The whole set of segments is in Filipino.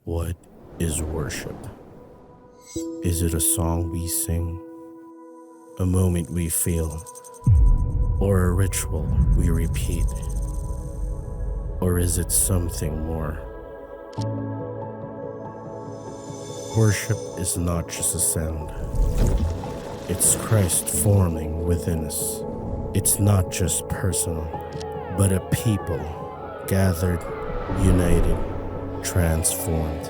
What is worship? Is it a song we sing, a moment we feel, or a ritual we repeat? Or is it something more? Worship is not just a sound, it's Christ forming within us. It's not just personal, but a people gathered, united, transformed.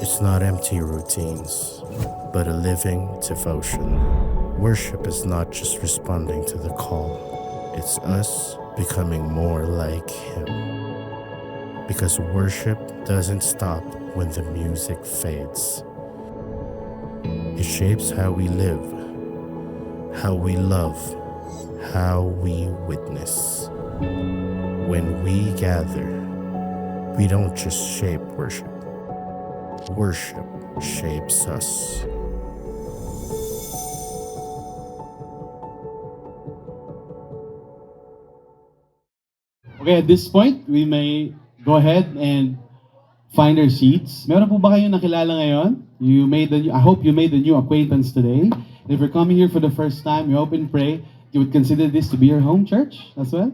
It's not empty routines, but a living devotion. Worship is not just responding to the call, it's us becoming more like Him. Because worship doesn't stop when the music fades. It shapes how we live, how we love, how we witness. When we gather, we don't just shape worship. Worship shapes us. Okay, at this point, we may go ahead and find our seats. Meron po ba kayong nakilala ngayon? I hope you made a new acquaintance today. If you're coming here for the first time, we hope and pray you would consider this to be your home church as well.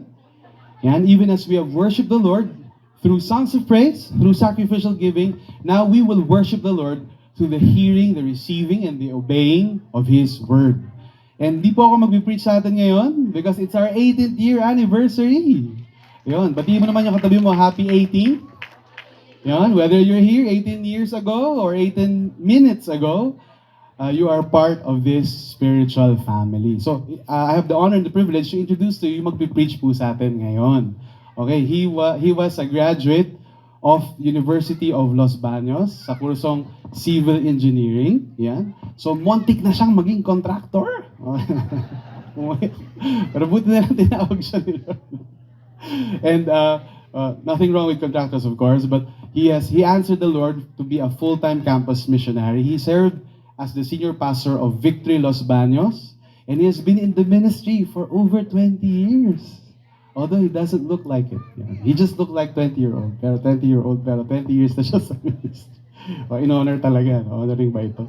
And even as we have worshiped the Lord through songs of praise, through sacrificial giving, now we will worship the Lord through the hearing, the receiving, and the obeying of His Word. And di po ako mag-preach sa atin ngayon because it's our 18th year anniversary. Yun, batiin mo naman yung katabi mo, happy 18th. Yun, whether you're here 18 years ago or 18 minutes ago, you are part of this spiritual family. So, I have the honor and the privilege to introduce to you yung magpipreach po sa atin ngayon. Okay, he was a graduate of University of Los Baños sa kursong Civil Engineering. Yan. So, montik na siyang maging contractor. Pero buti na lang tinawag siya nila. And nothing wrong with contractors, of course, but he answered the Lord to be a full-time campus missionary. He served as the senior pastor of Victory Los Baños, and he has been in the ministry for over 20 years. Although he doesn't look like it. Yeah. He just looked like 20-year-old. Pero 20 years na siya sa ministry. In-honor talaga. Honoring ba ito?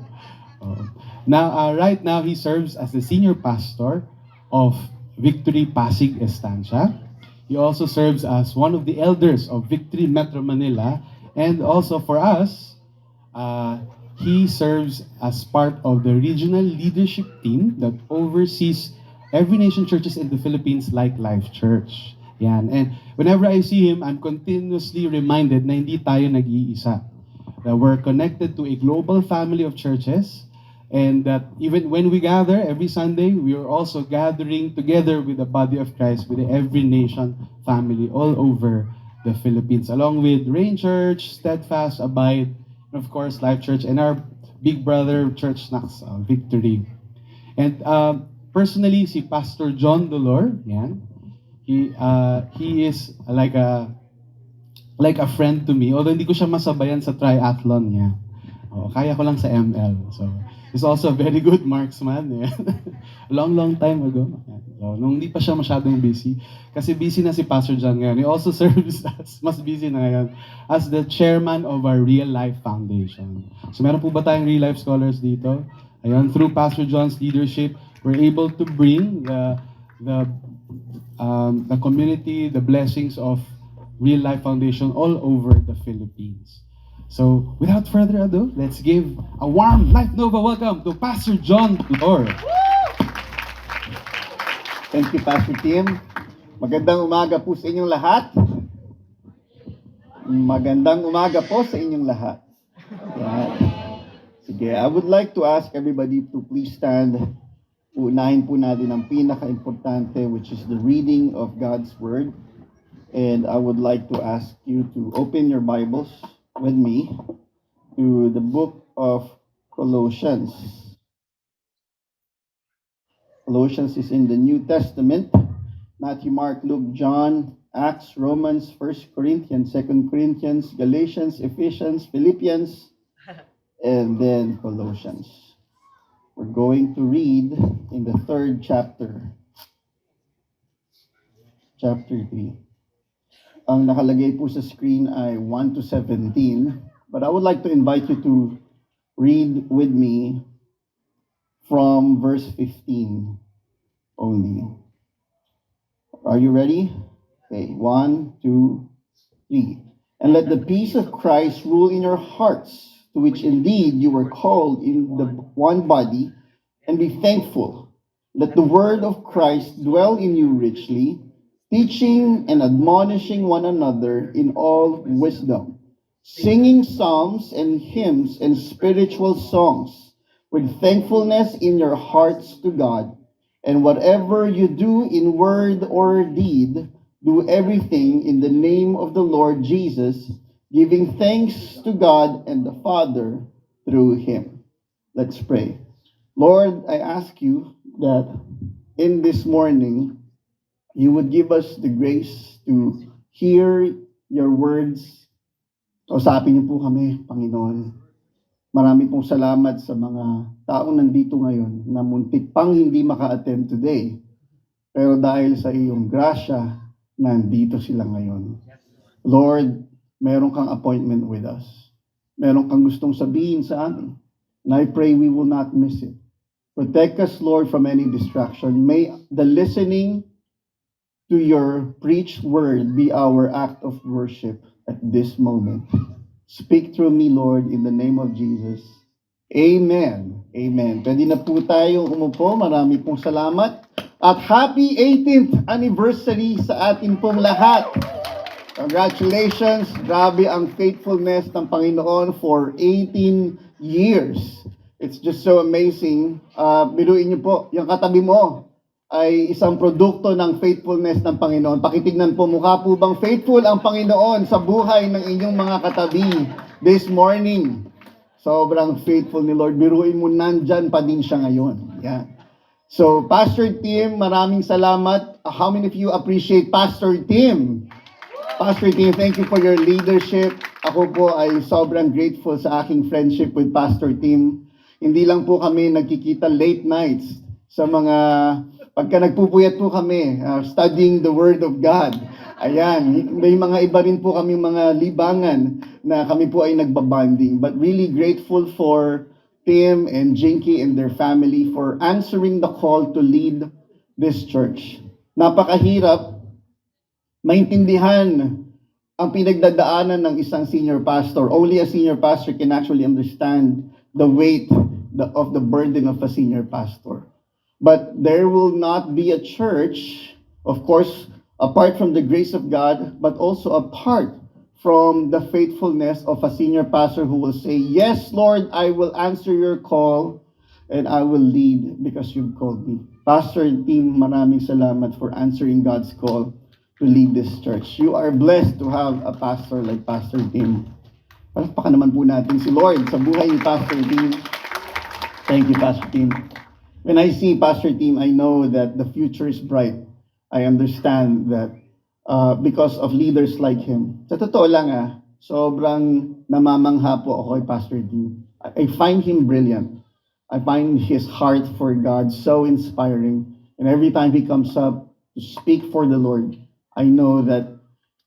Right now, he serves as the senior pastor of Victory Pasig Estancia. He also serves as one of the elders of Victory Metro Manila. And also for us, he serves as part of the regional leadership team that oversees Every Nation churches in the Philippines like Life Church. Yan. And whenever I see him, I'm continuously reminded na hindi tayo nag-iisa. That we're connected to a global family of churches. And that even when we gather every Sunday, we are also gathering together with the body of Christ, with the Every Nation family all over the Philippines, along with Rain Church, Steadfast, Abide, and of course, Life Church, and our big brother, Church Snacks, Victory. And personally, si Pastor John Dolor, yan, he is like a friend to me, although hindi ko siya masabayan sa triathlon niya. Kaya ko lang sa ML. So, he's also a very good marksman. Yeah. long time ago. So, nung hindi pa siya masyadong busy. Kasi busy na si Pastor John ngayon. He also serves as, mas busy na ngayon, as the chairman of our Real Life Foundation. So, meron po ba tayong Real Life Scholars dito? Ayun, through Pastor John's leadership, we're able to bring the community, the blessings of Real Life Foundation all over the Philippines. So, without further ado, let's give a warm Life Nova welcome to Pastor John Dolor. Thank you, Pastor Tim. Magandang umaga po sa inyong lahat. Magandang umaga po sa inyong lahat. Yan. Sige, I would like to ask everybody to please stand. Unahin po natin ang pinaka-importante, which is the reading of God's Word. And I would like to ask you to open your Bibles with me to the book of Colossians. Colossians is in the New Testament. Matthew, Mark, Luke, John, Acts, Romans, 1 Corinthians, 2 Corinthians, Galatians, Ephesians, Philippians, and then Colossians. We're going to read in the 3rd chapter. Chapter 3. Ang nakalagay po sa screen ay 1 to 17. but I would like to invite you to read with me from verse 15 only. Are you ready? Okay, 1, 2, 3. And let the peace of Christ rule in your hearts, to which indeed you were called in the one body, and be thankful. Let the word of Christ dwell in you richly, teaching and admonishing one another in all wisdom, singing psalms and hymns and spiritual songs with thankfulness in your hearts to God. And whatever you do in word or deed, do everything in the name of the Lord Jesus, giving thanks to God and the Father through him. Let's pray. Lord, I ask you that in this morning, you would give us the grace to hear your words. Kausapin niyo po kami, Panginoon. Marami pong salamat sa mga taong nandito ngayon na muntik pang hindi maka-attend today. Pero dahil sa iyong grasya, nandito sila ngayon. Lord, meron kang appointment with us. Meron kang gustong sabihin sa amin. And I pray we will not miss it. Protect us, Lord, from any distraction. May the listening to your preached word be our act of worship at this moment. Speak through me, Lord, in the name of Jesus. Amen. Amen. Pwede na po tayong umupo. Marami pong salamat. At happy 18th anniversary sa atin pong lahat. Congratulations. Grabe ang faithfulness ng Panginoon for 18 years. It's just so amazing. Biruin niyo po, yung katabi mo ay isang produkto ng faithfulness ng Panginoon. Pakitignan po, mukha po bang faithful ang Panginoon sa buhay ng inyong mga katabi this morning? Sobrang faithful ni Lord. Biruin mo, nandyan pa din siya ngayon. Yeah. So, Pastor Tim, maraming salamat. How many of you appreciate Pastor Tim? Pastor Tim, thank you for your leadership. Ako po ay sobrang grateful sa aking friendship with Pastor Tim. Hindi lang po kami nagkikita late nights sa mga, pagka nagpupuyat po kami, studying the Word of God. Ayan, may mga iba rin po kami mga libangan na kami po ay nagbabanding. But really grateful for Tim and Jinky and their family for answering the call to lead this church. Napakahirap maintindihan ang pinagdadaanan ng isang senior pastor. Only a senior pastor can actually understand the weight of the burden of a senior pastor. But there will not be a church, of course, apart from the grace of God, but also apart from the faithfulness of a senior pastor who will say, yes, Lord, I will answer your call and I will lead because you've called me. Pastor and team, maraming salamat for answering God's call to lead this church. You are blessed to have a pastor like Pastor Tim. Palakpakan naman po natin si Lord sa buhay ni Pastor Tim. Thank you, Pastor Tim. When I see Pastor Tim, I know that the future is bright. I understand that because of leaders like him. Sa totoo lang sobrang namamangha po ako kay Pastor Tim. I find him brilliant. I find his heart for God so inspiring. And every time he comes up to speak for the Lord, I know that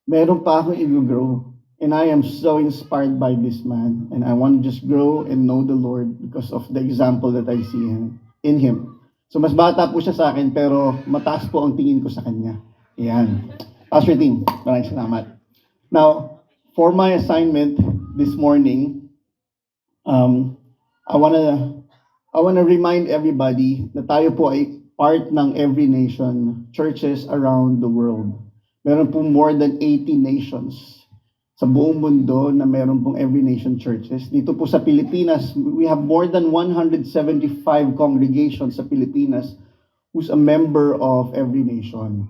meron pa akong i-grow. And I am so inspired by this man. And I want to just grow and know the Lord because of the example that I see in him. So mas bata po siya sa akin, pero mataas po ang tingin ko sa kanya. Ayan. Pastor Tim, maraming salamat. Now, for my assignment this morning, I wanna remind everybody na tayo po ay part ng Every Nation churches around the world. Meron po more than 80 nations sa buong mundo na meron pong Every Nation churches. Dito po sa Pilipinas, we have more than 175 congregations sa Pilipinas who's a member of Every Nation.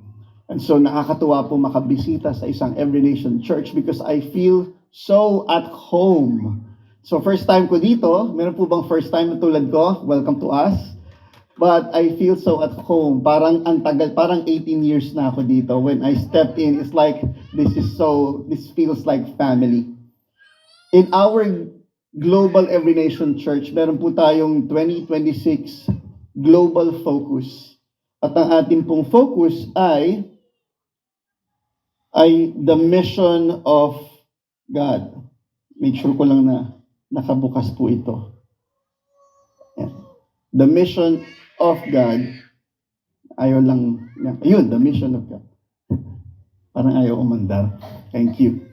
And so nakakatuwa po makabisita sa isang Every Nation church because I feel so at home. So first time ko dito, meron po bang first time na tulad ko? Welcome to us. But I feel so at home. Parang ang tagal, parang 18 years na ako dito. When I stepped in, it's like, this feels like family. In our Global Every Nation Church, meron po tayong 2026 Global Focus. At ang ating pong focus ay the mission of God. Make sure ko lang na nakabukas po ito. Yan. The mission of God. Ayaw lang. Ayun, the mission of God. Parang ayaw umandar. Thank you.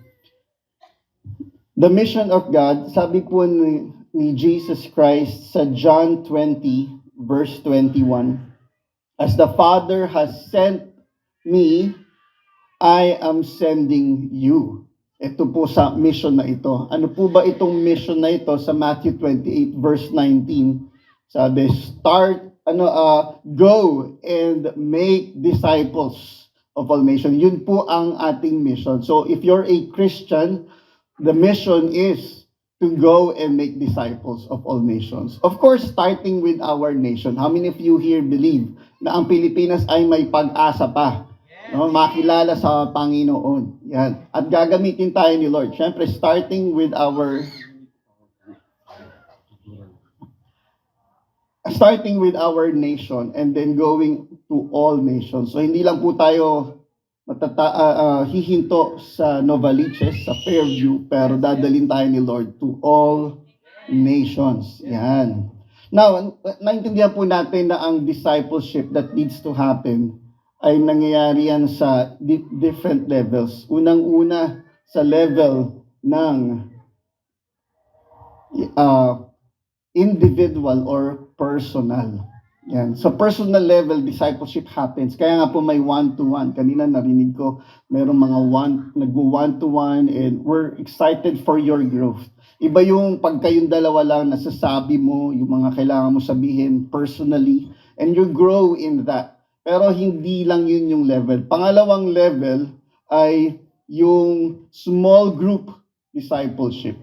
The mission of God, sabi po ni Jesus Christ sa John 20, verse 21, as the Father has sent me, I am sending you. Ito po sa mission na ito. Ano po ba itong mission na ito sa Matthew 28, verse 19? Sabi, go and make disciples of all nations. Yun po ang ating mission. So if you're a Christian, the mission is to go and make disciples of all nations. Of course, starting with our nation. How many of you here believe na ang Pilipinas ay may pag-asa pa? No, makilala sa Panginoon. Yan. At gagamitin tayo ni Lord. Siyempre, starting with our nation and then going to all nations. So, hindi lang po tayo hihinto sa Novaliches, sa Fairview, pero dadalhin tayo ni Lord to all nations. Yan. Now, naintindihan po natin na ang discipleship that needs to happen ay nangyayari yan sa different levels. Unang-una sa level ng individual or personal. Yan. Sa personal level, discipleship happens. Kaya nga po may one-to-one. Kanina narinig ko, merong mga nag-one-to-one and we're excited for your growth. Iba yung pag kayong dalawa lang nasasabi mo, yung mga kailangan mo sabihin personally, and you grow in that. Pero hindi lang yun yung level. Pangalawang level ay yung small group discipleship.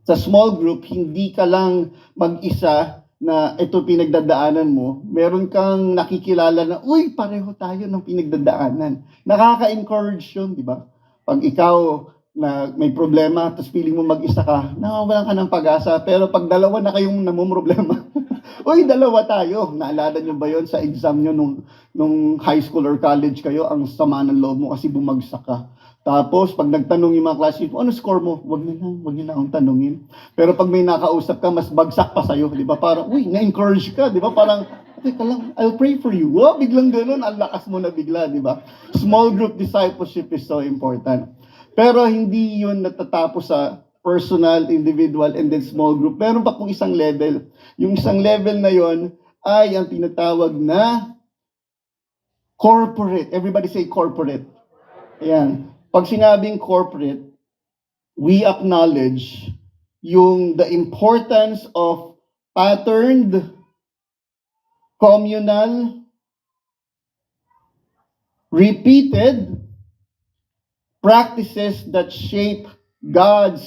Sa small group, hindi ka lang mag-isa na ito pinagdadaanan mo, meron kang nakikilala na, uy, pareho tayo ng pinagdadaanan. Nakaka-encourage yun, di ba? Pag ikaw na may problema, tapos piling mo mag-isa ka, nawawalan ka ng pag-asa. Pero pag dalawa na kayong namumroblema, uy, dalawa tayo. Naalala nyo ba yun sa exam nyo nung high school or college kayo, ang sama ng loob mo kasi bumagsak ka. Tapos, pag nagtanong yung mga classmates mo, ano score mo? Wag nyo na akong tanungin. Pero pag may nakausap ka, mas bagsak pa sa'yo. Di ba? Parang, uy, na-encourage ka. Di ba? Parang, teka lang, I'll pray for you. Wow, biglang ganun. Ang lakas mo na bigla. Di ba? Small group discipleship is so important. Pero hindi yun natatapos sa personal, individual, and then small group. Meron pa pong isang level. Yung isang level na yon ay ang tinatawag na corporate. Everybody say corporate. Ayan. Pag sinabing corporate, we acknowledge the importance of patterned, communal, repeated practices that shape God's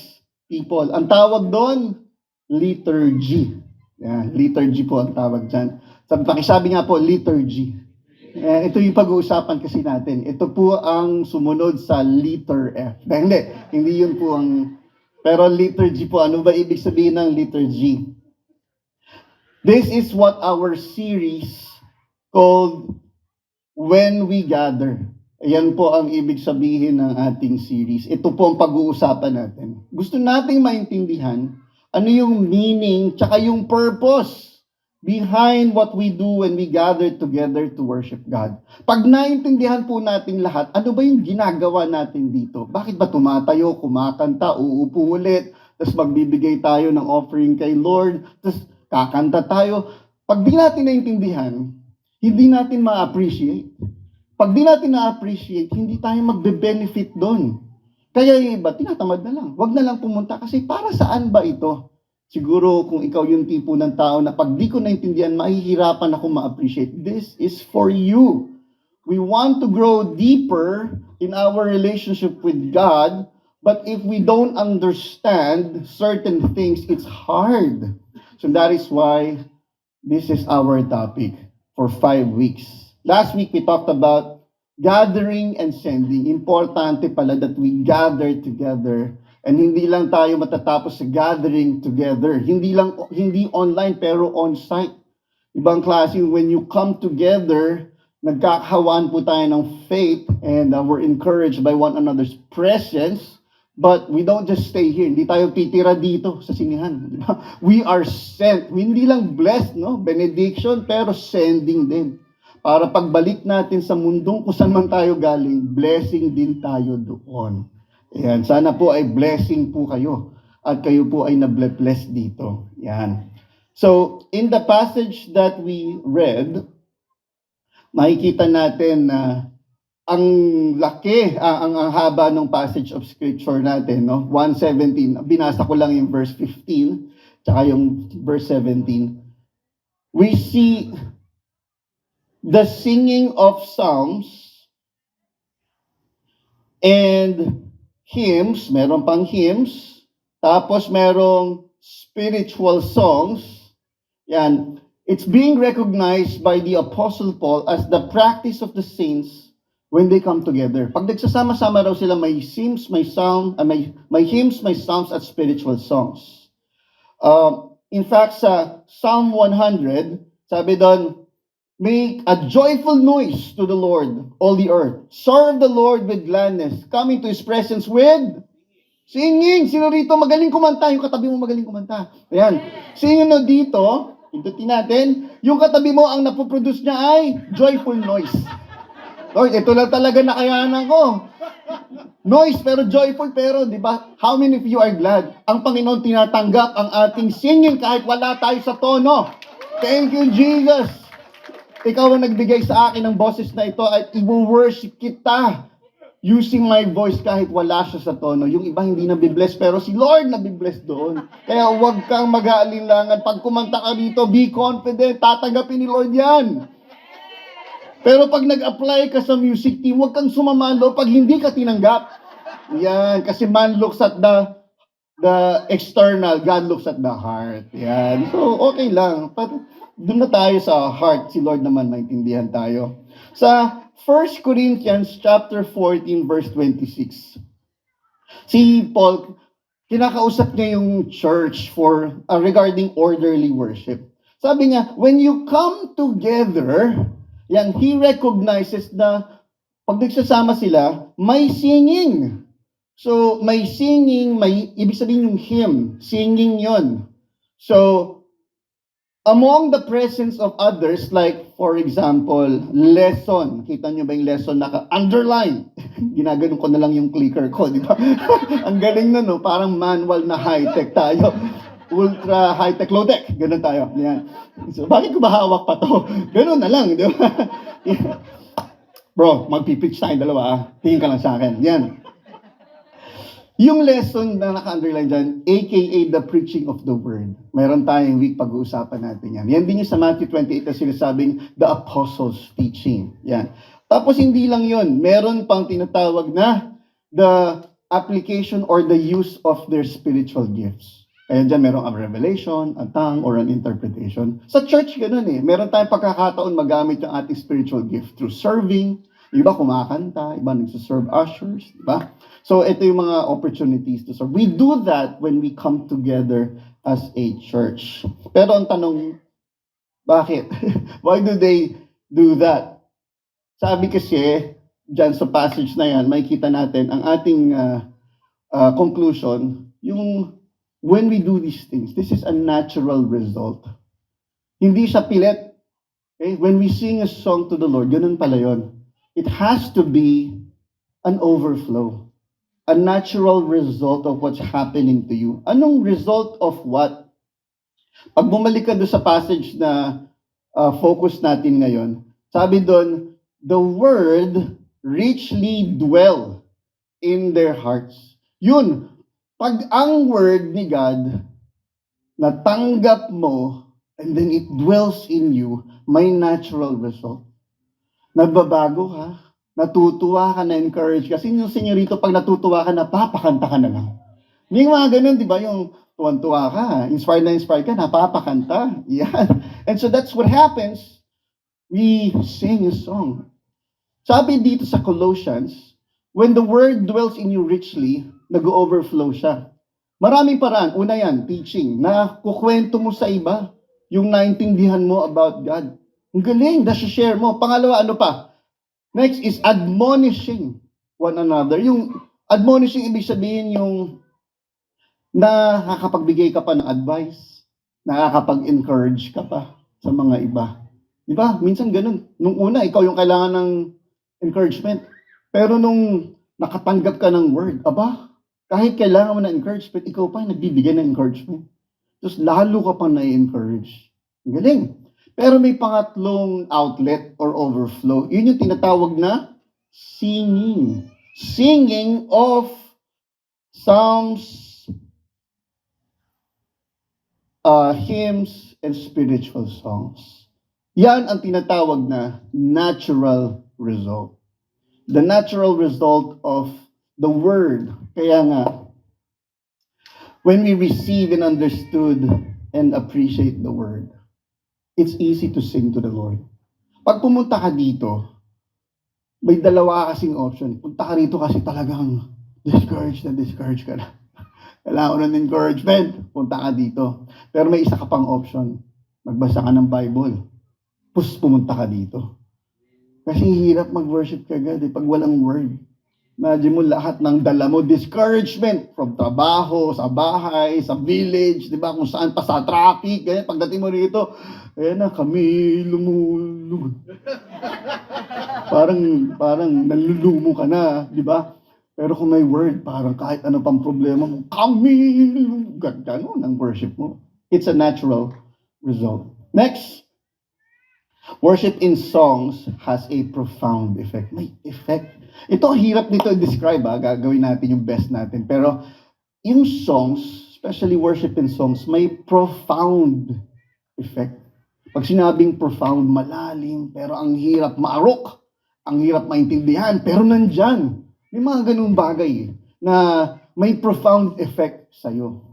people. Ang tawag doon, liturgy. Yan, liturgy po ang tawag dyan. Pakisabi nga po, liturgy. Ito yung pag-uusapan kasi natin. Ito po ang sumunod sa letter F. Hindi yun po ang... Pero liturgy po, ano ba ibig sabihin ng liturgy? This is what our series called When We Gather. Ayan po ang ibig sabihin ng ating series. Ito po ang pag-uusapan natin. Gusto nating maintindihan ano yung meaning tsaka yung purpose behind what we do when we gather together to worship God. Pag naintindihan po natin lahat, ano ba yung ginagawa natin dito? Bakit ba tumatayo, kumakanta, uupo ulit, tapos magbibigay tayo ng offering kay Lord, tapos kakanta tayo? Pag di natin naintindihan, hindi natin ma-appreciate. Pag di natin na-appreciate, hindi tayo magbe-benefit doon. Kaya yung iba, tinatamad na lang. Huwag na lang pumunta kasi para saan ba ito? Siguro kung ikaw yung tipo ng tao na pag di ko naintindihan, mahihirapan ako ma-appreciate. This is for you. We want to grow deeper in our relationship with God, but if we don't understand certain things, it's hard. So that is why this is our topic for 5 weeks. Last week we talked about gathering and sending. Importante pala that we gather together. And hindi lang tayo matatapos sa gathering together. Hindi online pero on-site. Ibang klase, when you come together, nagkakahawaan po tayo ng faith and we're encouraged by one another's presence. But we don't just stay here. Hindi tayo titira dito sa sinihan. Di ba? We are sent. Hindi lang blessed, no? Benediction, pero sending din. Para pagbalik natin sa mundong kung saan man tayo galing, blessing din tayo doon. Ayan. Sana po ay blessing po kayo. At kayo po ay na-bless dito. Yan. So, in the passage that we read, makikita natin na ang laki, ang haba ng passage of scripture natin, no? 1:17. Binasa ko lang yung verse 15, tsaka yung verse 17. We see the singing of psalms and hymns, meron pang hymns, tapos merong spiritual songs. Yan. It's being recognized by the Apostle Paul as the practice of the saints when they come together. Pag nagsasama-sama raw sila, may hymns, may hymns, may psalms at spiritual songs. In fact, sa Psalm 100, sabi doon, make a joyful noise to the Lord, all the earth. Serve the Lord with gladness. Come into His presence with singing. Sino rito magaling kumanta? Yung katabi mo magaling kumanta. Ayan. Sino no dito? Pindutin natin. Yung katabi mo, ang napoproduce niya ay joyful noise. Lord, ito lang talaga nakayanan ko. Noise pero joyful, pero di ba? How many of you are glad? Ang Panginoon tinatanggap ang ating singing kahit wala tayo sa tono. Thank you, Jesus. Ikaw ang nagbigay sa akin ng boses na ito at i-worship kita using my voice kahit wala siya sa tono. Yung iba hindi nabibless, pero si Lord nabibless doon. Kaya huwag kang mag-aalinlangan. Pag kumanta ka dito, be confident. Tatanggapin ni Lord yan. Pero pag nag-apply ka sa music team, huwag kang sumamalo pag hindi ka tinanggap. Yan, kasi man looks at the external, God looks at the heart. Yan. So, okay lang. But doon na tayo sa heart. Si Lord naman, maintindihan tayo. Sa 1 Corinthians chapter 14, verse 26. Si Paul, kinakausap niya yung church for regarding orderly worship. Sabi niya, when you come together, yan, he recognizes na pag nagsasama sila, may singing. So, may singing, may, ibig sabihin yung hymn, singing yon. So, among the presence of others, like, for example, lesson. Kita nyo ba yung lesson naka-underline? Ginaganon ko na lang yung clicker ko, di ba? Ang galing na, no? Parang manual na high-tech tayo. Ultra high-tech, low-tech. Ganun tayo. Yan. So, bakit ko ba hawak pa to? Ganun na lang, di ba? Bro, magpipitch tayo dalawa. Tingin ka lang sa akin. Yan. Yung lesson na naka-underline dyan, aka the preaching of the word. Mayroon tayong week pag-uusapan natin yan. Yan din yung sa Matthew 28 na sinasabing the apostles' teaching. Yan. Tapos hindi lang yun. Meron pang tinatawag na the application or the use of their spiritual gifts. Kaya dyan meron a revelation, a tongue, or an interpretation. Sa church, ganun eh. Meron tayong pagkakataon magamit yung ating spiritual gift through serving. Iba kumakanta, iba nagsiserve ushers, diba? So ito yung mga opportunities to serve. We do that when we come together as a church. Pero ang tanong, bakit? Why do they do that? Sabi kasi, dyan sa passage na yan, makikita natin ang ating conclusion, yung when we do these things, this is a natural result. Hindi siya pilit. Okay? When we sing a song to the Lord, ganun pala yun. It has to be an overflow. A natural result of what's happening to you. Anong result of what? Pag bumalik ka doon sa passage na focus natin ngayon, sabi doon, the word richly dwell in their hearts. Yun, pag ang word ni God, natanggap mo, and then it dwells in you, may natural result. Nagbabago ka, natutuwa ka, na-encourage ka. Sino senyorito pag natutuwa ka, napapakanta ka na lang. Hindi mga ganun, di ba? Yung tuwan-tuwa ka, inspired ka, napapakanta. Yan. And so that's what happens. We sing a song. Sabi dito sa Colossians, when the word dwells in you richly, nag-overflow siya. Maraming paraan. Una yan, teaching. Na kukwento mo sa iba yung naintindihan mo about God. Ang galing, share mo. Pangalawa, ano pa? Next is admonishing one another. Yung Admonishing, ibig sabihin yung nakakapagbigay ka pa ng advice, nakakapag-encourage ka pa sa mga iba. Di ba? Minsan ganun. Nung una, ikaw yung kailangan ng encouragement. Pero nung nakatanggap ka ng word, aba, kahit kailangan mo ng encouragement, ikaw pa yung nagbibigay ng encouragement. Tapos lalo ka pa na-encourage. Galing. Pero may pangatlong outlet or overflow. Yun yung tinatawag na singing. Singing of psalms, hymns, and spiritual songs. Yan ang tinatawag na natural result. The natural result of the word. Kaya nga, when we receive and understood and appreciate the word, it's easy to sing to the Lord. Pag pumunta ka dito, may dalawa kasing option. Punta ka rito kasi talagang discouraged ka na. Kailangan ko ng encouragement. Punta ka dito. Pero may isa ka pang option. Magbasa ka ng Bible. Pumunta ka dito. Kasi hirap mag-worship kagad pag walang word. Imagine mo lahat ng dala mo, discouragement from trabaho, sa bahay, sa village, di ba, kung saan pa sa traffic, ganyan, pagdating mo rito, ayan na, kami lumulog. parang nalulumo ka na, di ba? Pero kung may word, parang kahit ano pang problema mo, kami lumulog. Gano'n ang worship mo. It's a natural result. Next, worship in songs has a profound effect. May effect. Ito, hirap nito i-describe, gagawin natin yung best natin. Pero, yung songs, especially worship in songs, may profound effect. Pag sinabing profound, malalim, pero ang hirap maarok, ang hirap maintindihan, pero nandyan. May mga ganung bagay na may profound effect sa'yo.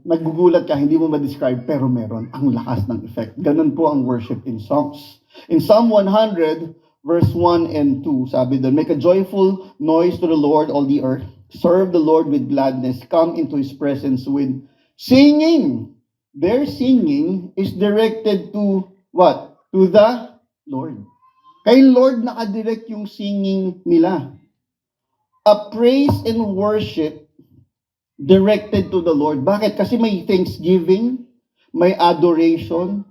Naggugulat ka, hindi mo ma-describe, pero meron. Ang lakas ng effect. Ganun po ang worship in songs. In Psalm 100, verse 1 and 2, sabi doon, make a joyful noise to the Lord, all the earth. Serve the Lord with gladness. Come into His presence with singing. Their singing is directed to what? To the Lord. Kay Lord nakadirect yung singing nila. A praise and worship directed to the Lord. Bakit? Kasi may thanksgiving, may adoration.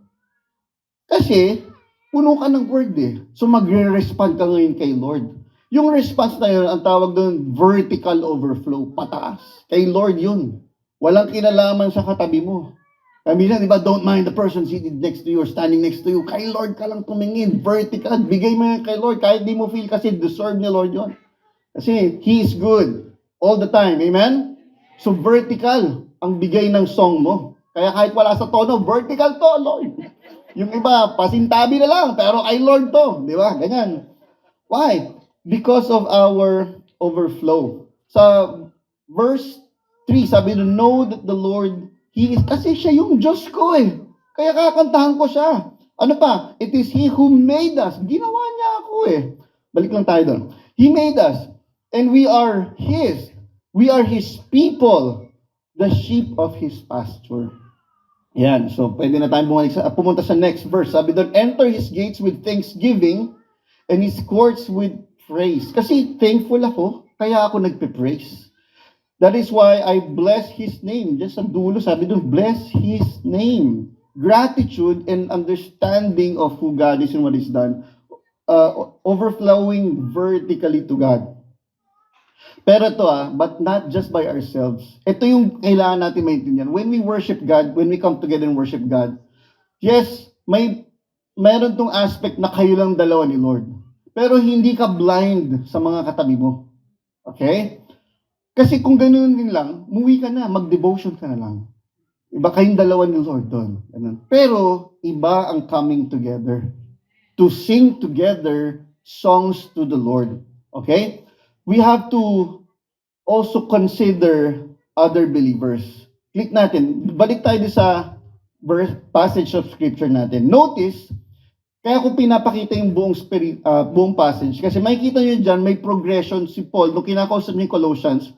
Kasi, puno ka ng word So magre-respond ka ngayon kay Lord. Yung response na yun, ang tawag doon, vertical overflow, pataas. Kay Lord yun. Walang kinalaman sa katabi mo. Kami na, di ba, don't mind the person seated next to you or standing next to you. Kay Lord ka lang tumingin, vertical. Bigay mo yan kay Lord, kahit di mo feel kasi deserve ni Lord yun. Kasi He is good all the time. Amen? So vertical ang bigay ng song mo. Kaya kahit wala sa tono, vertical to, Lord. Yung iba, pasintabi na lang, pero kay Lord to. Di ba? Ganyan. Why? Because of our overflow. Sa verse 3, sabi doon, know that the Lord, He is, kasi siya yung Diyos ko Kaya kakantahan ko siya. Ano pa? It is He who made us. Ginawa niya ako Balik lang tayo doon. He made us. And we are His. We are His people. The sheep of His pasture. Yan. So, pwede na tayo pumunta sa next verse. Sabi doon, enter His gates with thanksgiving and His courts with praise. Kasi thankful ako, kaya ako nagpe-praise. That is why I bless His name. Just sa dulo, sabi doon, bless His name. Gratitude and understanding of who God is and what He's done. Overflowing vertically to God. Pero ito but not just by ourselves. Ito yung kailangan natin maintindihan. When we worship God, when we come together and worship God, yes, meron tong aspect na kayo lang dalawa ni Lord. Pero hindi ka blind sa mga katabi mo. Okay? Kasi kung ganoon din lang, umuwi ka na, mag-devotion ka na lang. Iba kayong dalawa ni Lord doon. Pero iba ang coming together. To sing together songs to the Lord. Okay? We have to also consider other believers. Click natin. Balik tayo sa passage of scripture natin. Notice, kaya ko pinapakita yung buong passage. Kasi makikita nyo dyan, may progression si Paul. Nung kinakausap niya yung Colossians,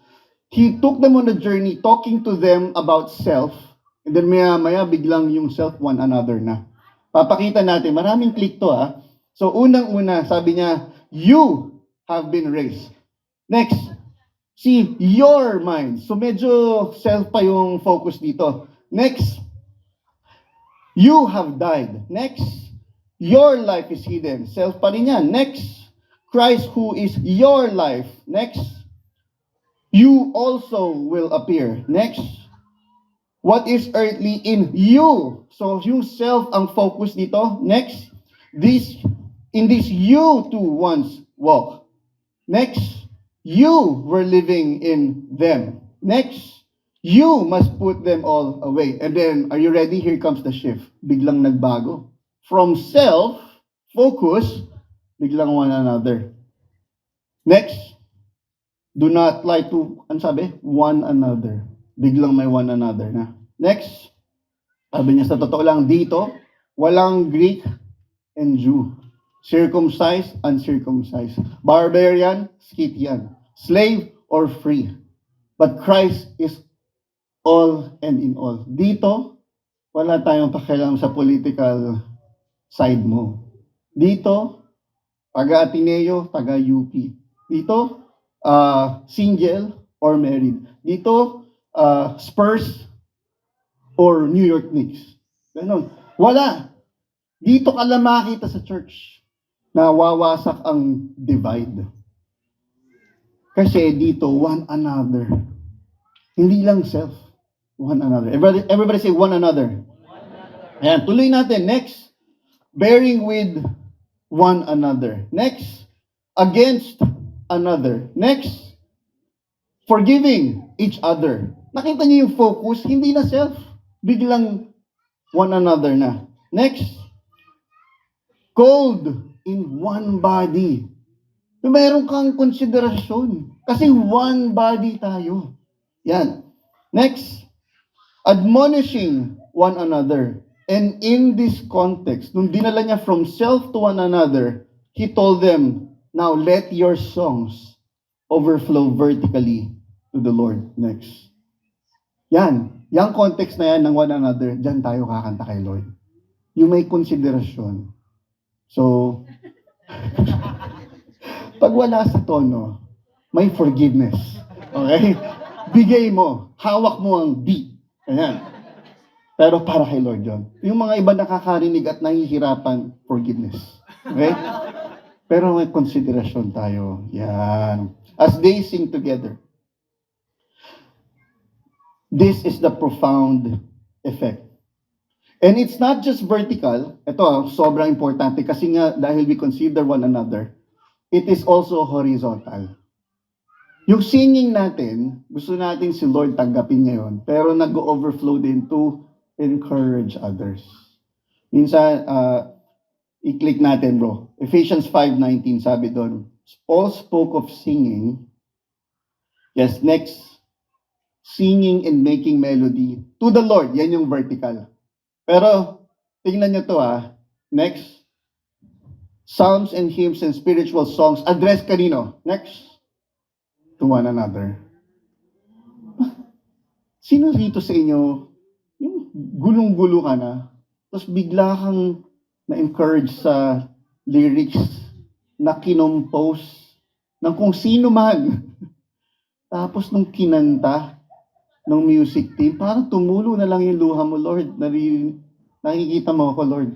he took them on a journey talking to them about self. And then maya biglang yung self one another na. Papakita natin. Maraming click to So unang-una, sabi niya, you have been raised. Next, See, your mind. So medyo self pa yung focus dito. Next, you have died. Next, your life is hidden. Self pa rin yan. Next, Christ who is your life. Next, you also will appear. Next, what is earthly in you? So yung self ang focus dito. Next, in this you too once walk. Next, you were living in them. Next, you must put them all away. And then, are you ready? Here comes the shift. Biglang nagbago. From self-focus, biglang one another. Next, do not lie to, ano sabi? One another. Biglang may one another na. Next, sabi niya sa totoo lang dito, walang Greek and Jew. Circumcised, uncircumcised. Barbarian, Scythian. Slave or free. But Christ is all and in all. Dito, wala tayong pakialam sa political side mo. Dito, taga-Ateneo, taga-UP. Dito, single or married. Dito, Spurs or New York Knicks. Ganon. Wala. Dito ka lang makita sa church na wawasak ang divide. Kasi dito, one another. Hindi lang self. One another. Everybody say one another. Ayan, tuloy natin. Next, bearing with one another. Next, against another. Next, forgiving each other. Nakita niyo yung focus, hindi na self. Biglang one another na. Next, cold in one body. Meron kang konsiderasyon. Kasi one body tayo. Yan. Next, admonishing one another. And in this context, nung dinala niya from self to one another, he told them, now let your songs overflow vertically to the Lord. Next. Yan. Yang context na yan ng one another, dyan tayo kakanta kay Lord. Yung may konsiderasyon. So, pag wala sa tono, may forgiveness. Okay? Bigay mo. Hawak mo ang beat. Ayan. Pero para kay Lord John. Yung mga iba nakakarinig at nahihirapan, forgiveness. Okay? Pero may konsiderasyon tayo. Yan. As they sing together. This is the profound effect. And it's not just vertical. Ito, sobrang importante kasi nga dahil we consider one another, it is also horizontal. Yung singing natin, gusto natin si Lord tanggapin ngayon, pero nag-overflow din to encourage others. Minsan, i-click natin bro. Ephesians 5:19 sabi doon, Paul spoke of singing. Yes, next, singing and making melody to the Lord. Yan yung vertical. Pero, tingnan nyo to Next, psalms and hymns and spiritual songs. Address kanino? Next, to one another. Sino rito sa inyo, yung gulong-gulo ka na, tapos bigla kang na-encourage sa lyrics na kinompose ng kung sino man. Tapos nung kinanta, ng music team, parang tumulo na lang yung luha mo, Lord. Nakikita mo ako, Lord.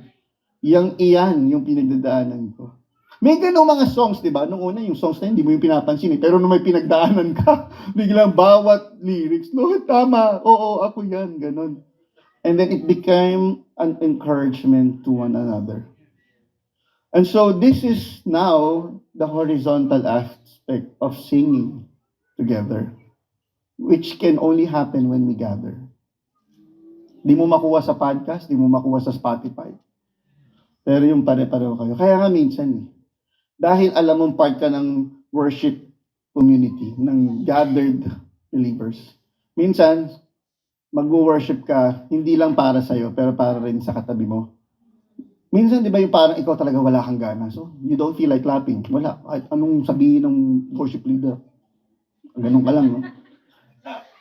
Iyan yung pinagdadaanan ko. May ganun mga songs, di ba? Nung una, yung songs na hindi mo yung pinapansin Pero nung may pinagdaanan ka, biglang bawat lyrics, Lord, tama. Oo, ako yan. Ganun. And then it became an encouragement to one another. And so this is now the horizontal aspect of singing together, which can only happen when we gather. Di mo makuha sa podcast, di mo makuha sa Spotify. Pero yung pare-pareho kayo. Kaya nga minsan, dahil alam mong part ka ng worship community, ng gathered believers, minsan, mag-worship ka, hindi lang para sa'yo, pero para rin sa katabi mo. Minsan, di ba yung parang ikaw talaga wala kang gana? So, you don't feel like clapping. Wala. Anong sabihin ng worship leader? Ganun ka lang, no?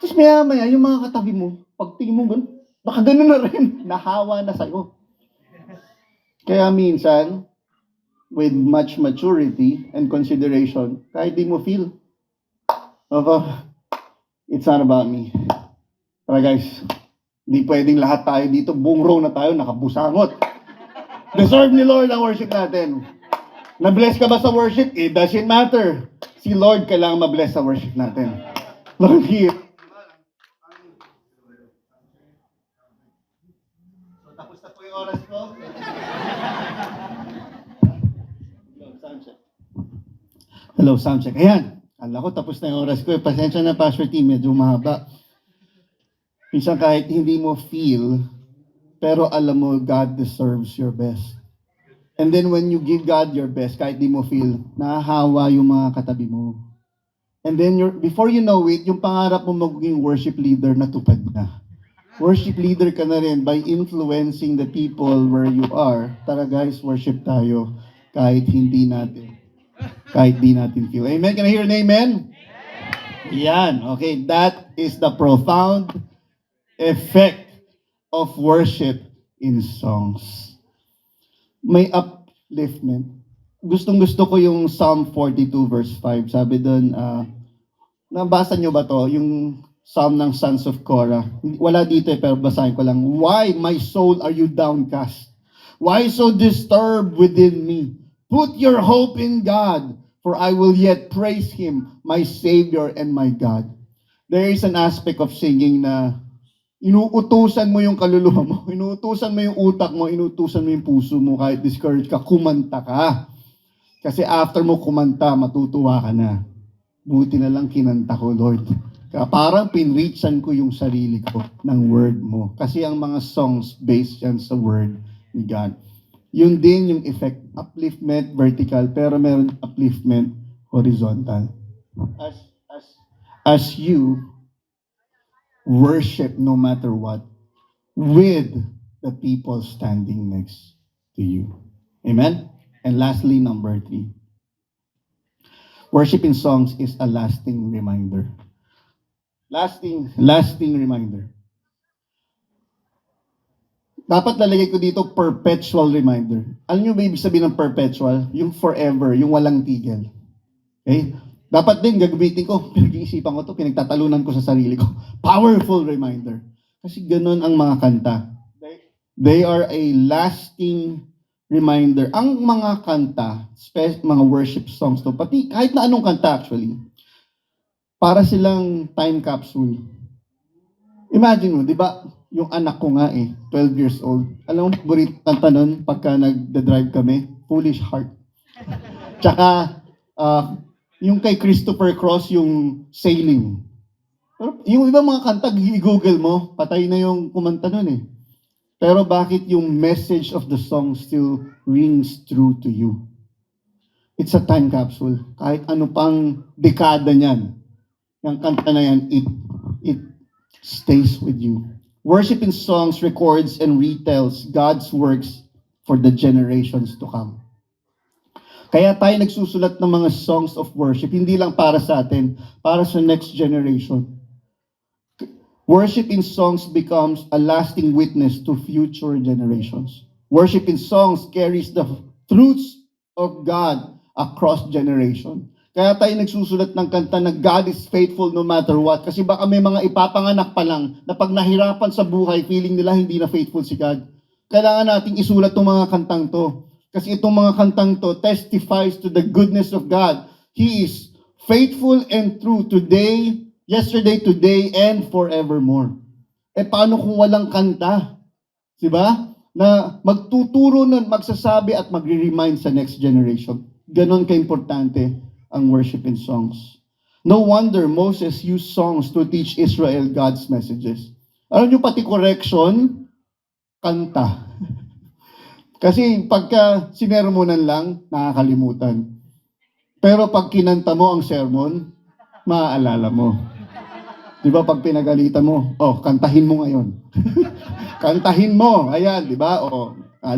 Tapos maya-maya, yung mga katabi mo, pag tingin mo ganun, baka ganun na rin, nahawa na sa'yo. Kaya minsan, with much maturity and consideration, kahit di mo feel, It's not about me. Tara guys, hindi pwedeng lahat tayo dito, buong row na tayo, nakabusangot. Deserve ni Lord ang worship natin. Na-bless ka ba sa worship? It doesn't matter. Si Lord kailangan ma-bless sa worship natin. Lord, here. So, tapos na po yung oras ko. Hello, soundcheck. Ayan. Kala ko tapos na yung oras ko. Pasensya na, Pastor Team. Medyo mahaba. Minsan kahit hindi mo feel, pero alam mo, God deserves your best. And then when you give God your best, kahit di mo feel, nahahawa yung mga katabi mo. And then before you know it, yung pangarap mo maging worship leader natupad na. Worship leader ka na rin by influencing the people where you are. Tara guys, worship tayo kahit di natin feel. Amen? Can I hear an amen? Yan. Okay, that is the profound effect of worship in songs. May upliftment. Gustong-gusto ko yung Psalm 42 verse 5. Sabi doon, nabasa nyo ba to? Yung Psalm ng Sons of Korah. Wala dito pero basahin ko lang. Why, my soul, are you downcast? Why so disturbed within me? Put your hope in God, for I will yet praise Him, my Savior and my God. There is an aspect of singing na inuutusan mo yung kaluluwa mo, inuutusan mo yung utak mo, inuutusan mo yung puso mo, kahit discouraged ka, kumanta ka. Kasi after mo kumanta, matutuwa ka na. Buti na lang kinanta ko, Lord. Kaya parang pinreachan ko yung sarili ko ng word mo. Kasi ang mga songs based yan sa word ni God. Yun din yung effect, upliftment vertical, pero meron upliftment horizontal. As you worship no matter what with the people standing next to you. Amen? And lastly, number 3. Worship in songs is a lasting reminder. Lasting reminder. Dapat lalagay ko dito perpetual reminder. Alam niyo ba ibig sabihin ng perpetual? Yung forever, yung walang tigil. Okay? Dapat din gagamitin ko, pinag-iisipan ko to, pinagtatalunan ko sa sarili ko. Powerful reminder. Kasi ganun ang mga kanta. They are a lasting reminder. Ang mga kanta, mga worship songs to, pati kahit na anong kanta actually, para silang time capsule. Imagine mo, di ba, yung anak ko nga 12 years old. Alam mo, paborito kanta nun pagka nagda-drive kami, Foolish Heart. Tsaka, yung kay Christopher Cross, yung Sailing. Pero yung ibang mga kanta, i-google mo, patay na yung kumanta nun Pero bakit yung message of the song still rings true to you? It's a time capsule. Kahit ano pang dekada niyan, yung kanta na yan, it stays with you. Worship in songs records and retells God's works for the generations to come. Kaya tayo nagsusulat ng mga songs of worship, hindi lang para sa atin, para sa next generation. Worship in songs becomes a lasting witness to future generations. Worship in songs carries the truths of God across generation. Kaya tayo nagsusulat ng kanta na God is faithful no matter what. Kasi baka may mga ipapanganak pa lang na pag nahirapan sa buhay, feeling nila hindi na faithful si God. Kailangan nating isulat itong mga kantang to. Kasi itong mga kantang to testifies to the goodness of God. He is faithful and true today, yesterday, today, and forevermore. Paano kung walang kanta? Diba? Na magtuturo nun, magsasabi at magre-remind sa next generation. Ganon ka-importante ang worship in songs. No wonder Moses used songs to teach Israel God's messages. Alam nyo, pati correction, kanta. Kasi pagka sinermonan lang, nakakalimutan. Pero pag kinanta mo ang sermon, maaalala mo. Di ba pag pinagalitan mo, kantahin mo ngayon. Kantahin mo, ayan, di ba?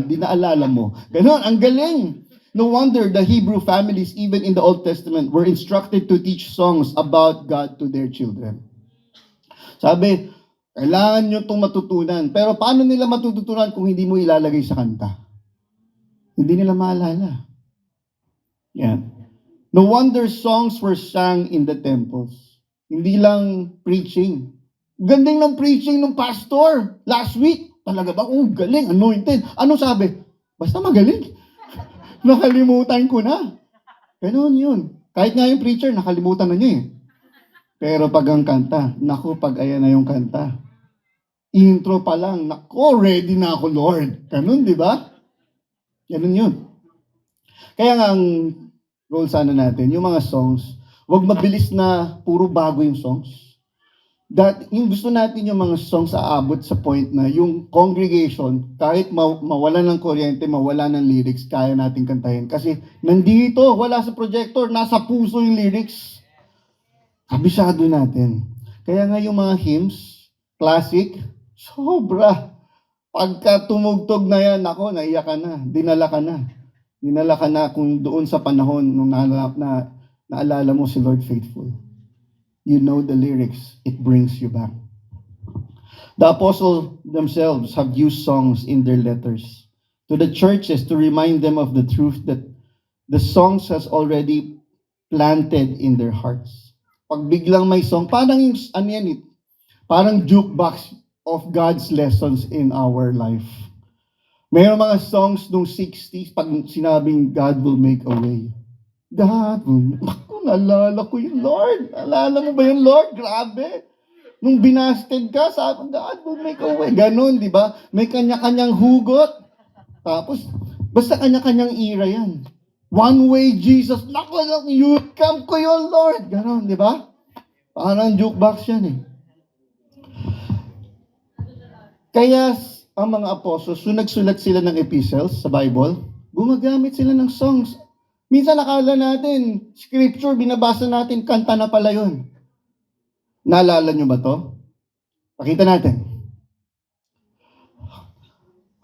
Di naalala mo. Ganon, ang galing. No wonder the Hebrew families, even in the Old Testament, were instructed to teach songs about God to their children. Sabi, kailangan nyo itong matutunan. Pero paano nila matututunan kung hindi mo ilalagay sa kanta? Hindi nila maalala. Yan. No wonder songs were sung in the temples. Hindi lang preaching. Ganding ng preaching ng pastor last week. Talaga ba? Oh, galing, anointed. Ano sabi? Basta magaling. Nakalimutan ko na. Ganun yun. Kahit nga yung preacher, nakalimutan na niya eh. Pero pag ang kanta, naku, pag ayan na yung kanta, intro pa lang, naku, ready na ako, Lord. Ganun, di ba? Ganun yun. Kaya nga ang goal sana natin, yung mga songs, wag mabilis na puro bago yung songs. Yung gusto natin yung mga songs aabot sa point na yung congregation, kahit mawala ng kuryente, mawala ng lyrics, kaya natin kantahin. Kasi nandito, wala sa projector, nasa puso yung lyrics. Kabisado natin. Kaya nga yung mga hymns, classic, sobra. Pagka tumugtog na yan, ako, naiyak ka na, dinala ka na. Dinala ka na kung doon sa panahon nung naalala mo si Lord Faithful. You know the lyrics, it brings you back. The apostles themselves have used songs in their letters to the churches to remind them of the truth that the songs has already planted in their hearts. Pag biglang may song, parang yung, parang jukebox of God's lessons in our life. Mayroong mga songs nung 60s, pag sinabing God will make a way. God will, ako, naalala ko yung Lord. Naalala mo ba yung Lord? Grabe. Nung binasted ka, sabi, God will make a way. Ganon, di ba? May kanya-kanyang hugot. Tapos, basta kanya-kanyang ira yan. One way, Jesus. Naku, you come ko yun, Lord. Ganon, di ba? Parang jukebox yan eh. Kaya, ang mga apostles, so nagsulat sila ng epistles sa Bible, gumagamit sila ng songs. Minsan nakala natin, scripture, binabasa natin, kanta na pala yun. Naalala nyo ba to? Pakita natin.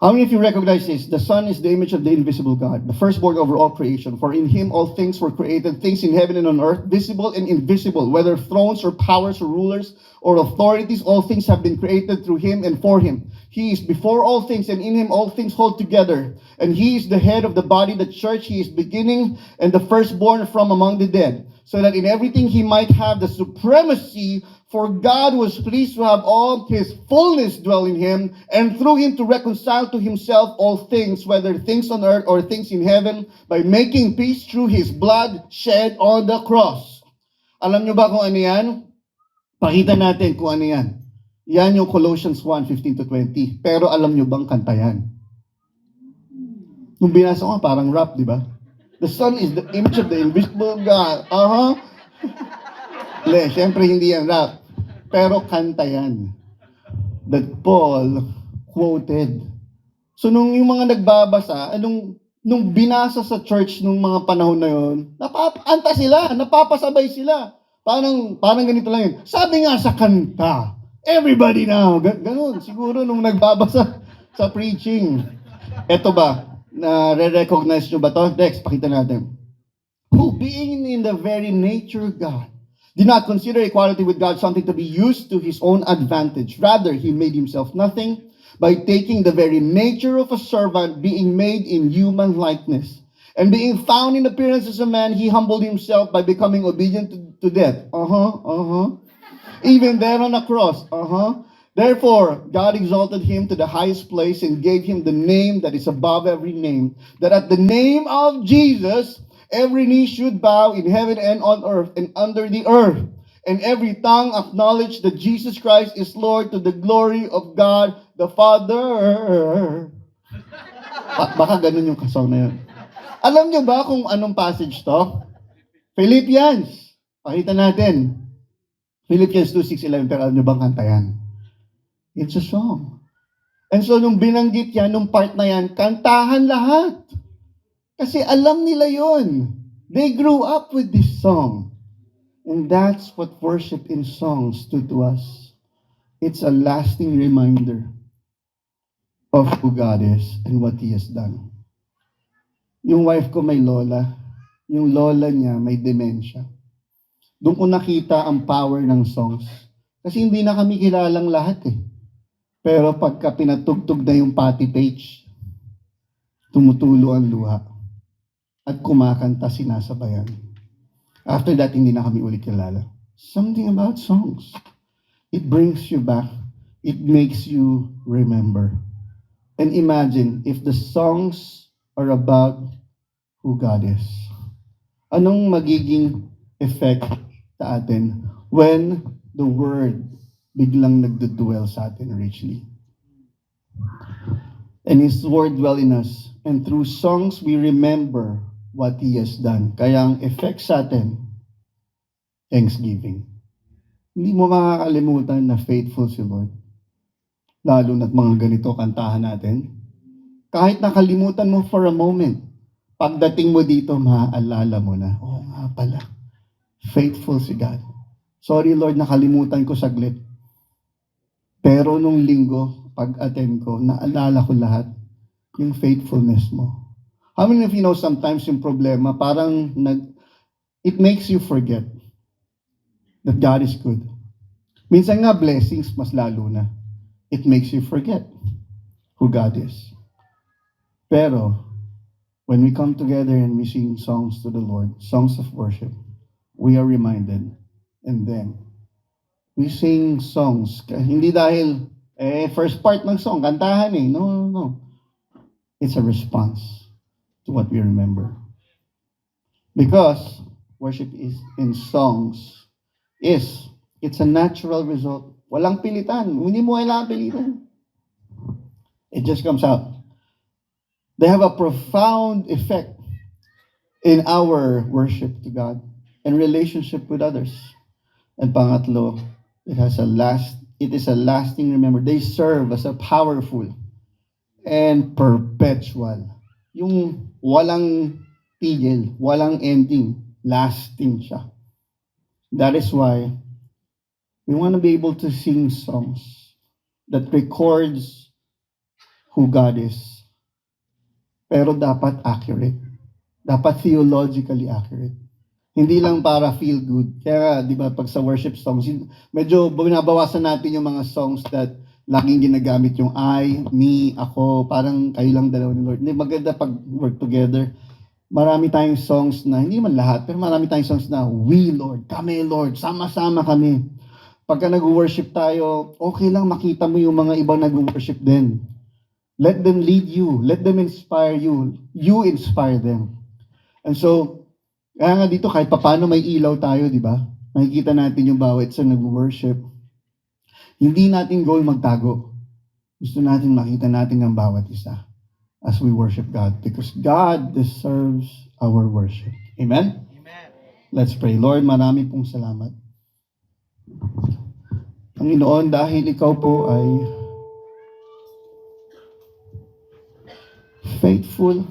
How many of you recognize this? The Son is the image of the invisible God, the firstborn over all creation. For in Him all things were created, things in heaven and on earth, visible and invisible, whether thrones or powers or rulers or authorities, all things have been created through Him and for Him. He is before all things, and in Him all things hold together. And He is the head of the body, the church. He is beginning and the firstborn from among the dead, so that in everything He might have the supremacy. For God was pleased to have all His fullness dwell in Him, and through Him to reconcile to Himself all things, whether things on earth or things in heaven, by making peace through His blood shed on the cross. Alam nyo ba kung ano yan? Pakita natin kung ano yan. Yan yung Colossians 1:15-20. Pero alam nyo bang kanta yan? Nung binasa ko, parang rap, di ba? The Son is the image of the invisible God. Siyempre hindi yan rap. Pero kanta yan. That Paul quoted. So nung yung mga nagbabasa, nung binasa sa church nung mga panahon na yun, napapakanta sila, napapasabay sila. Parang ganito lang yun. Sabi nga sa kanta, everybody now. Ganun. Siguro nung nagbabasa sa preaching. Eto ba? Na-recognize nyo ba to? Next, pakita natin. Who being in the very nature of God, did not consider equality with God something to be used to His own advantage. Rather, He made Himself nothing by taking the very nature of a servant, being made in human likeness. And being found in appearance as a man, He humbled Himself by becoming obedient to death. Even there on a cross. Therefore, God exalted Him to the highest place and gave Him the name that is above every name, that at the name of Jesus, every knee should bow in heaven and on earth and under the earth, and every tongue acknowledge that Jesus Christ is Lord, to the glory of God the Father. Baka ganun yung kasong na yun. Alam nyo ba kung anong passage to? Philippians. Pakita natin. Philippians 2:6-11. Pero alam nyo bang kanta yan? It's a song. And so nung binanggit yan, nung part na yan, kantahan lahat. Kasi alam nila yon. They grew up with this song. And that's what worship in songs do to us. It's a lasting reminder of who God is and what He has done. Yung wife ko may lola. Yung lola niya may dementia. Doon ko nakita ang power ng songs. Kasi hindi na kami kilalang lahat eh. Pero pagka pinatugtog na yung Patti Page, tumutulo ang luha. At kumakanta, sinasabayan. After that, hindi na kami ulit kilala. Something about songs. It brings you back. It makes you remember. And imagine if the songs are about who God is. Anong magiging effect sa atin when the Word biglang nagdudwell sa atin richly? And His Word dwell in us. And through songs, we remember what He has done. Kaya ang effect sa atin, thanksgiving. Hindi mo makakalimutan na faithful si Lord. Lalo na't mga ganito kantahan natin. Kahit nakalimutan mo for a moment, pagdating mo dito, maaalala mo na, oo nga pala, faithful si God. Sorry Lord, nakalimutan ko saglit. Pero nung linggo, pag-attend ko, naalala ko lahat yung faithfulness mo. How many of you know sometimes yung problema, parang it makes you forget that God is good. Minsan nga blessings, mas lalo na. It makes you forget who God is. Pero, when we come together and we sing songs to the Lord, songs of worship, we are reminded. And then, we sing songs. Hindi dahil, first part ng song, kantahan eh. No. It's a response to what we remember. Because worship is in songs it's a natural result. Walang pilitan. Hindi mo kailangan pilitan. It just comes out. They have a profound effect in our worship to God and relationship with others. And pangatlo, it is a lasting remember. They serve as a powerful and perpetual. Yung walang tigil, walang ending, lasting siya. That is why we want to be able to sing songs that records who God is. Pero dapat accurate. Dapat theologically accurate. Hindi lang para feel good. Kaya, di ba, pag sa worship songs, medyo binabawasan natin yung mga songs that laging ginagamit yung I, me, ako, parang kayo lang dalawa ni Lord. Hindi, maganda pag work together. Marami tayong songs na, hindi man lahat, pero marami tayong songs na, we Lord, kami Lord, sama-sama kami. Pagka nag-worship tayo, okay lang makita mo yung mga ibang nag-worship din. Let them lead you. Let them inspire you. You inspire them. And so, kaya nga dito, kahit paano may ilaw tayo, di ba? Makikita natin yung bawat sa nag-worship. Hindi natin goal magtago. Gusto natin makita natin ang bawat isa as we worship God. Because God deserves our worship. Amen? Amen. Let's pray. Lord, marami pong salamat. Panginoon, dahil ikaw po ay faithful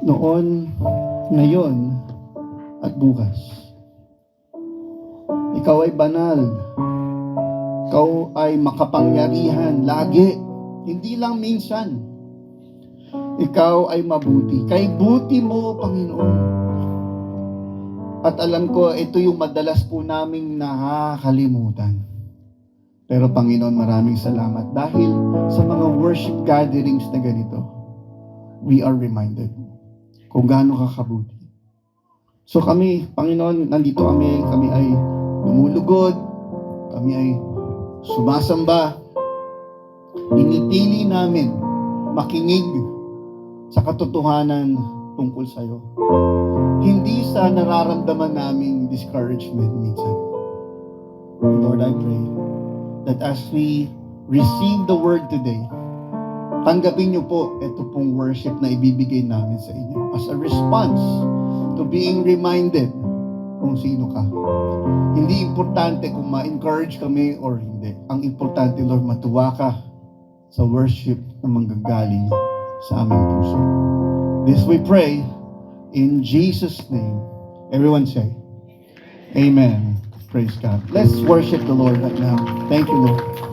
noon, ngayon, at bukas. Ikaw ay banal. Ikaw ay makapangyarihan lagi. Hindi lang minsan. Ikaw ay mabuti. Kay buti mo, Panginoon. At alam ko, ito yung madalas po naming nakakalimutan. Pero Panginoon, maraming salamat. Dahil sa mga worship gatherings na ganito, we are reminded kung gaano ka kabuti. So kami, Panginoon, nandito kami ay lumulugod, kami ay sumasamba. Pinipili namin makinig sa katotohanan tungkol sa iyo. Hindi sa nararamdaman naming discouragement minsan. Lord, I pray that as we receive the word today, tanggapin niyo po ito pong worship na ibibigay namin sa inyo as a response to being reminded kung sino ka. Hindi importante kung ma-encourage kami or hindi. Ang importante, Lord, matuwa ka sa worship na manggagaling sa aming puso. This we pray in Jesus' name. Everyone say, Amen. Praise God. Let's worship the Lord right now. Thank you, Lord.